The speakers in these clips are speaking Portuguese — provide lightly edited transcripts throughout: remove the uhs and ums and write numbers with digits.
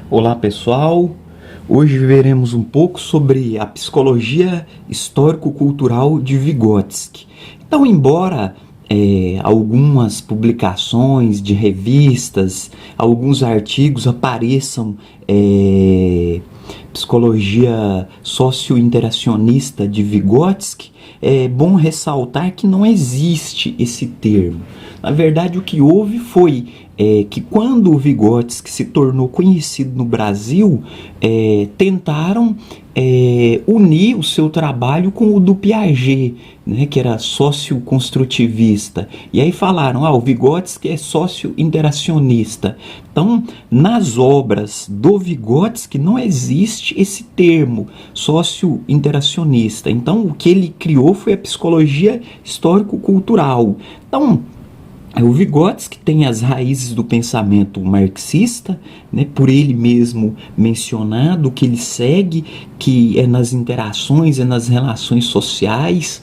Olá pessoal, hoje veremos um pouco sobre a psicologia histórico-cultural de Vygotsky. Então, embora algumas publicações de revistas, alguns artigos apareçam psicologia socio-interacionista de Vygotsky, é bom ressaltar que não existe esse termo. Na verdade, o que houve foi que quando o Vygotsky se tornou conhecido no Brasil, tentaram unir o seu trabalho com o do Piaget, né, que era socioconstrutivista. E aí falaram, o Vygotsky é socio-interacionista. Então, nas obras do Vygotsky não existe esse termo, socio-interacionista. Então, o que ele criou foi a psicologia histórico-cultural. Então, o Vygotsky tem as raízes do pensamento marxista, né, por ele mesmo mencionado, que ele segue, que é nas interações, é nas relações sociais,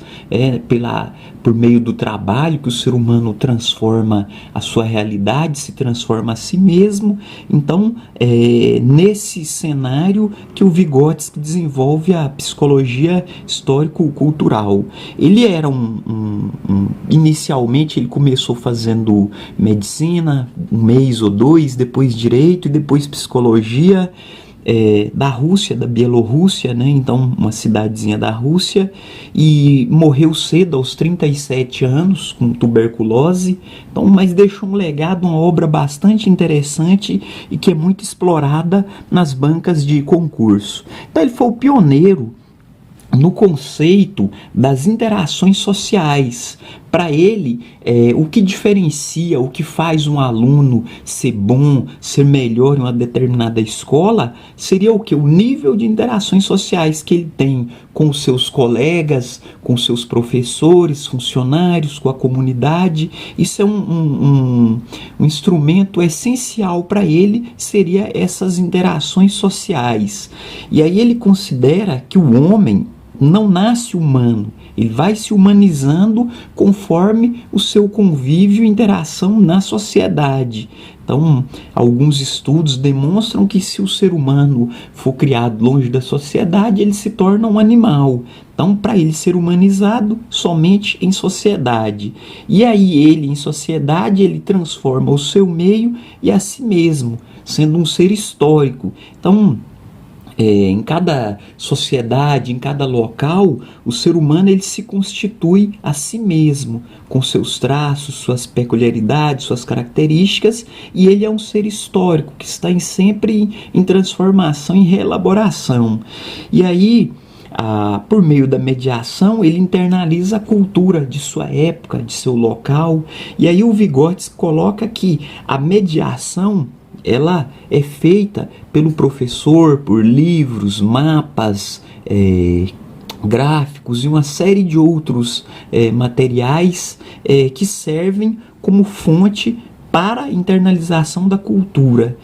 por meio do trabalho que o ser humano transforma a sua realidade, se transforma a si mesmo. Então, nesse cenário que o Vygotsky desenvolve a psicologia histórico-cultural. Ele era inicialmente ele começou fazendo medicina, um mês ou dois, depois direito e depois psicologia, da Rússia, da Bielorrússia, né? Então uma cidadezinha da Rússia, e morreu cedo, aos 37 anos, com tuberculose. Então, mas deixou um legado, uma obra bastante interessante e que é muito explorada nas bancas de concurso. Então ele foi o pioneiro no conceito das interações sociais. Para ele, o que diferencia, o que faz um aluno ser bom, ser melhor em uma determinada escola, seria o que? O nível de interações sociais que ele tem com os seus colegas, com os seus professores, funcionários, com a comunidade. Isso é um instrumento essencial para ele, seria essas interações sociais. E aí ele considera que o homem não nasce humano, ele vai se humanizando conforme o seu convívio e interação na sociedade. Então, alguns estudos demonstram que se o ser humano for criado longe da sociedade, ele se torna um animal. Então, para ele ser humanizado, somente em sociedade. E aí ele, em sociedade, ele transforma o seu meio e a si mesmo, sendo um ser histórico. Então, em cada sociedade, em cada local, o ser humano ele se constitui a si mesmo, com seus traços, suas peculiaridades, suas características, e ele é um ser histórico que está sempre em transformação, em reelaboração. E aí, por meio da mediação, ele internaliza a cultura de sua época, de seu local. E aí o Vygotsky coloca que a mediação ela é feita pelo professor, por livros, mapas, gráficos e uma série de outros materiais que servem como fonte para a internalização da cultura.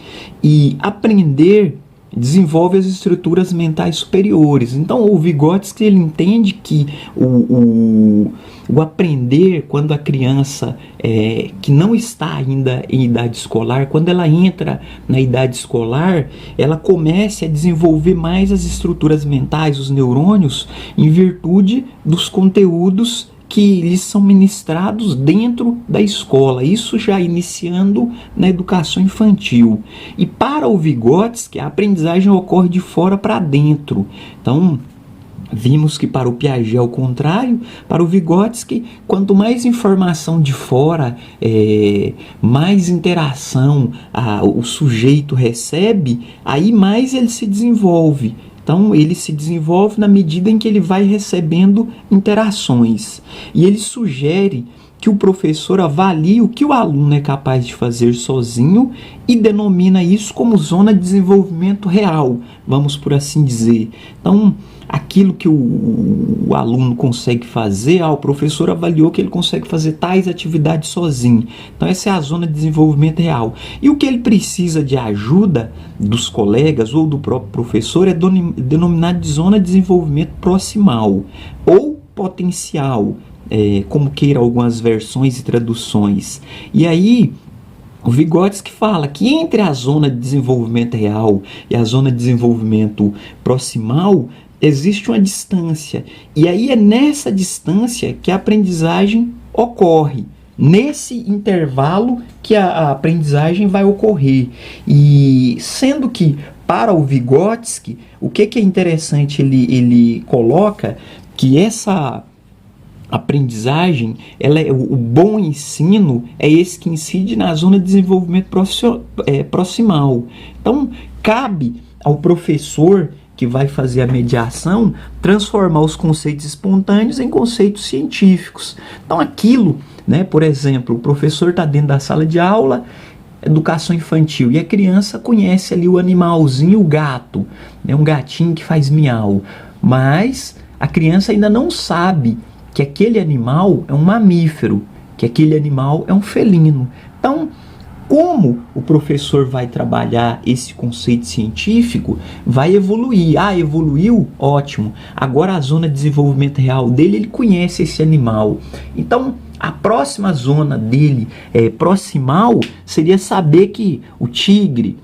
E aprender desenvolve as estruturas mentais superiores. Então o Vygotsky ele entende que o aprender, quando a criança que não está ainda em idade escolar, quando ela entra na idade escolar, ela começa a desenvolver mais as estruturas mentais, os neurônios, em virtude dos conteúdos que lhes são ministrados dentro da escola, isso já iniciando na educação infantil. E para o Vygotsky, a aprendizagem ocorre de fora para dentro. Então, vimos que para o Piaget é o contrário. Para o Vygotsky, quanto mais informação de fora, mais interação o sujeito recebe, aí mais ele se desenvolve. Então, ele se desenvolve na medida em que ele vai recebendo interações. E ele sugere que o professor avalie o que o aluno é capaz de fazer sozinho e denomina isso como zona de desenvolvimento real, vamos por assim dizer. Então, aquilo que o aluno consegue fazer, o professor avaliou que ele consegue fazer tais atividades sozinho. Então essa é a zona de desenvolvimento real. E o que ele precisa de ajuda dos colegas ou do próprio professor é denominado de zona de desenvolvimento proximal ou potencial, como queira algumas versões e traduções. E aí O Vygotsky fala que entre a zona de desenvolvimento real e a zona de desenvolvimento proximal existe uma distância. E aí é nessa distância que a aprendizagem ocorre. Nesse intervalo que a aprendizagem vai ocorrer. E sendo que para o Vygotsky, o que é interessante, ele coloca que essa aprendizagem, o bom ensino é esse que incide na zona de desenvolvimento proximal. Então, cabe ao professor que vai fazer a mediação transformar os conceitos espontâneos em conceitos científicos. Então, aquilo, né, por exemplo, o professor está dentro da sala de aula, educação infantil, e a criança conhece ali o animalzinho, o gato, né, um gatinho que faz miau, mas a criança ainda não sabe que aquele animal é um mamífero, que aquele animal é um felino. Então, como o professor vai trabalhar esse conceito científico, vai evoluir. Ah, evoluiu? Ótimo. Agora a zona de desenvolvimento real dele, ele conhece esse animal. Então, a próxima zona dele, proximal, seria saber que o tigre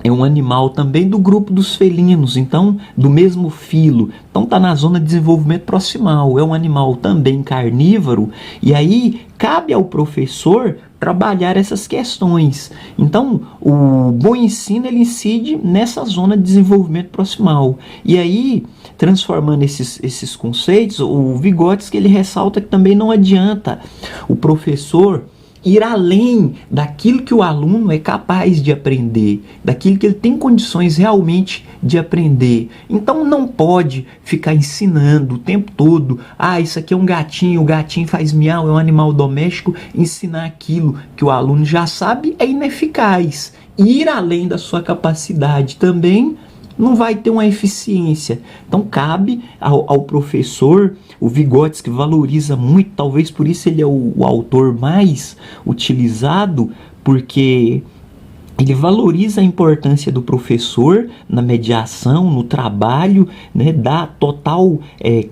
é um animal também do grupo dos felinos, então do mesmo filo. Então está na zona de desenvolvimento proximal, é um animal também carnívoro, e aí cabe ao professor trabalhar essas questões. Então o bom ensino, ele incide nessa zona de desenvolvimento proximal. E aí, transformando esses conceitos, o Vygotsky, ele ressalta que também não adianta o professor ir além daquilo que o aluno é capaz de aprender, daquilo que ele tem condições realmente de aprender. Então não pode ficar ensinando o tempo todo, isso aqui é um gatinho, o gatinho faz miau, é um animal doméstico. Ensinar aquilo que o aluno já sabe é ineficaz. Ir além da sua capacidade também não vai ter uma eficiência. Então cabe ao professor. O Vygotsky valoriza muito, talvez por isso ele é o autor mais utilizado, porque ele valoriza a importância do professor na mediação, no trabalho, né, dá total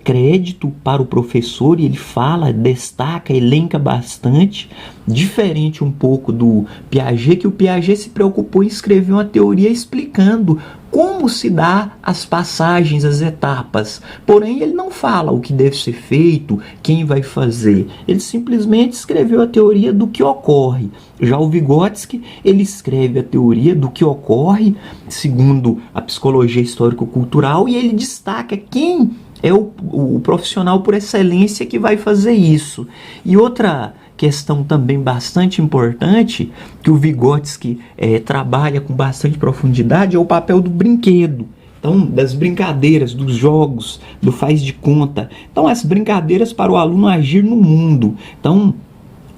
crédito para o professor, e ele fala, destaca, elenca bastante, diferente um pouco do Piaget, que o Piaget se preocupou em escrever uma teoria explicando como se dá as passagens, as etapas. Porém, ele não fala o que deve ser feito, quem vai fazer. Ele simplesmente escreveu a teoria do que ocorre. Já o Vygotsky, ele escreve a teoria do que ocorre segundo a psicologia histórico-cultural, e ele destaca quem é o profissional por excelência que vai fazer isso. E outra questão também bastante importante, que o Vygotsky trabalha com bastante profundidade, é o papel do brinquedo. Então, das brincadeiras, dos jogos, do faz de conta. Então, as brincadeiras para o aluno agir no mundo. Então,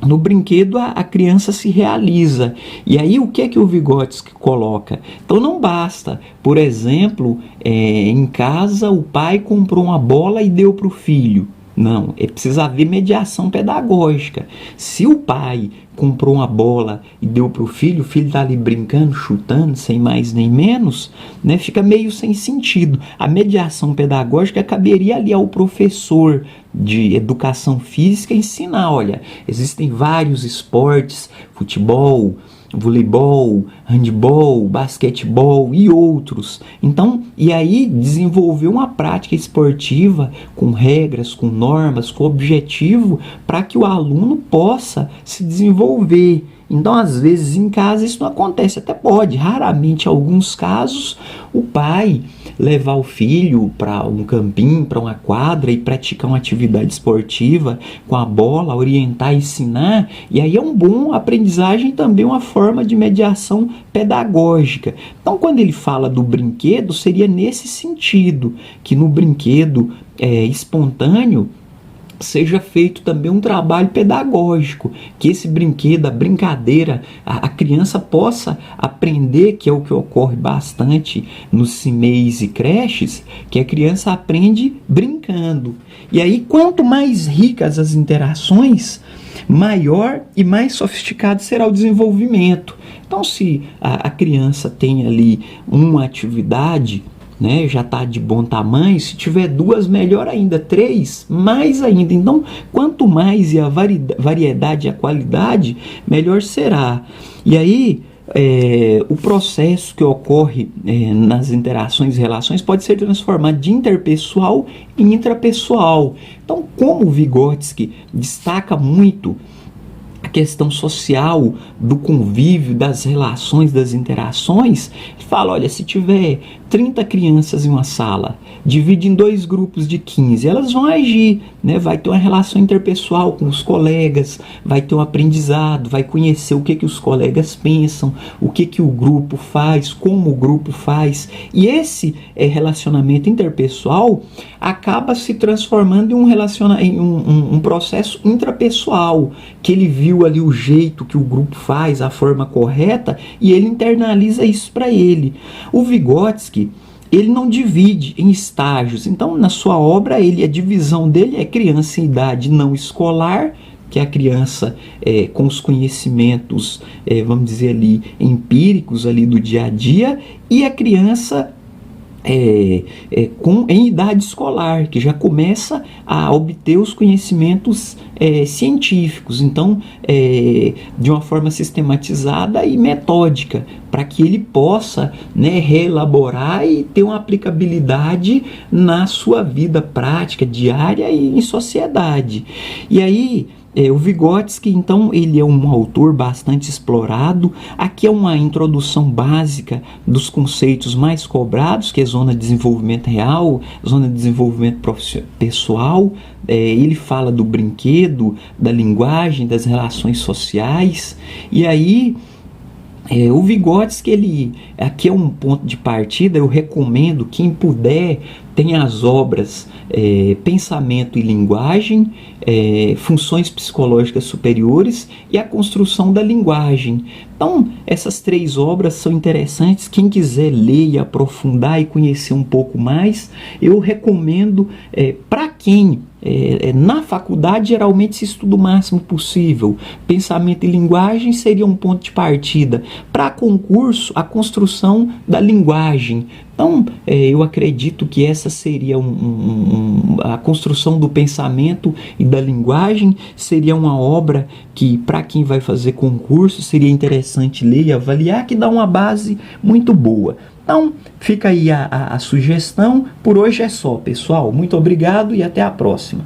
no brinquedo a criança se realiza. E aí o que é que o Vygotsky coloca? Então não basta, por exemplo, em casa o pai comprou uma bola e deu para o filho. Não, precisa haver mediação pedagógica. Se o pai comprou uma bola e deu para o filho está ali brincando, chutando, sem mais nem menos, né, fica meio sem sentido. A mediação pedagógica caberia ali ao professor de educação física ensinar, olha, existem vários esportes, futebol, voleibol, handebol, basquetebol e outros. Então, e aí desenvolver uma prática esportiva com regras, com normas, com objetivo, para que o aluno possa se desenvolver. Então, às vezes, em casa isso não acontece, até pode, raramente, em alguns casos, o pai levar o filho para um campinho, para uma quadra e praticar uma atividade esportiva com a bola, orientar, ensinar, e aí é um bom aprendizagem também, uma forma de mediação pedagógica. Então, quando ele fala do brinquedo, seria nesse sentido, que no brinquedo espontâneo, seja feito também um trabalho pedagógico, que esse brinquedo, a brincadeira, a criança possa aprender, que é o que ocorre bastante nos CIMEIs e creches, que a criança aprende brincando. E aí, quanto mais ricas as interações, maior e mais sofisticado será o desenvolvimento. Então, se a criança tem ali uma atividade, né, já está de bom tamanho, se tiver 2, melhor ainda, 3, mais ainda. Então, quanto mais e a variedade e a qualidade, melhor será. E aí, o processo que ocorre nas interações e relações pode ser transformado de interpessoal em intrapessoal. Então, como o Vygotsky destaca muito a questão social do convívio, das relações, das interações, ele fala, olha, se tiver 30 crianças em uma sala, divide em 2 grupos de 15, elas vão agir, né? Vai ter uma relação interpessoal com os colegas, vai ter um aprendizado, vai conhecer o que os colegas pensam, o que o grupo faz, como o grupo faz, e esse relacionamento interpessoal acaba se transformando em um processo intrapessoal, que ele viu ali o jeito que o grupo faz, a forma correta, e ele internaliza isso para ele. O Vygotsky, ele não divide em estágios, então na sua obra a divisão dele é criança em idade não escolar, que é a criança com os conhecimentos, vamos dizer ali, empíricos ali do dia a dia, e a criança em idade escolar, que já começa a obter os conhecimentos científicos, então de uma forma sistematizada e metódica, para que ele possa, né, reelaborar e ter uma aplicabilidade na sua vida prática, diária e em sociedade. E aí, o Vygotsky, então, ele é um autor bastante explorado. Aqui é uma introdução básica dos conceitos mais cobrados, que é zona de desenvolvimento real, zona de desenvolvimento pessoal. Ele fala do brinquedo, da linguagem, das relações sociais. E aí, o Vygotsky, aqui é um ponto de partida. Eu recomendo, quem puder, tem as obras Pensamento e Linguagem, Funções Psicológicas Superiores e A Construção da Linguagem. Então, essas 3 obras são interessantes. Quem quiser ler e aprofundar e conhecer um pouco mais, eu recomendo. Para quem na faculdade geralmente se estuda o máximo possível, Pensamento e Linguagem seria um ponto de partida. Para concurso, a construção da linguagem. Então, eu acredito que essa seria a construção do pensamento e da linguagem, seria uma obra que, para quem vai fazer concurso, seria interessante ler e avaliar, que dá uma base muito boa. Então, fica aí a sugestão. Por hoje é só, pessoal. Muito obrigado e até a próxima.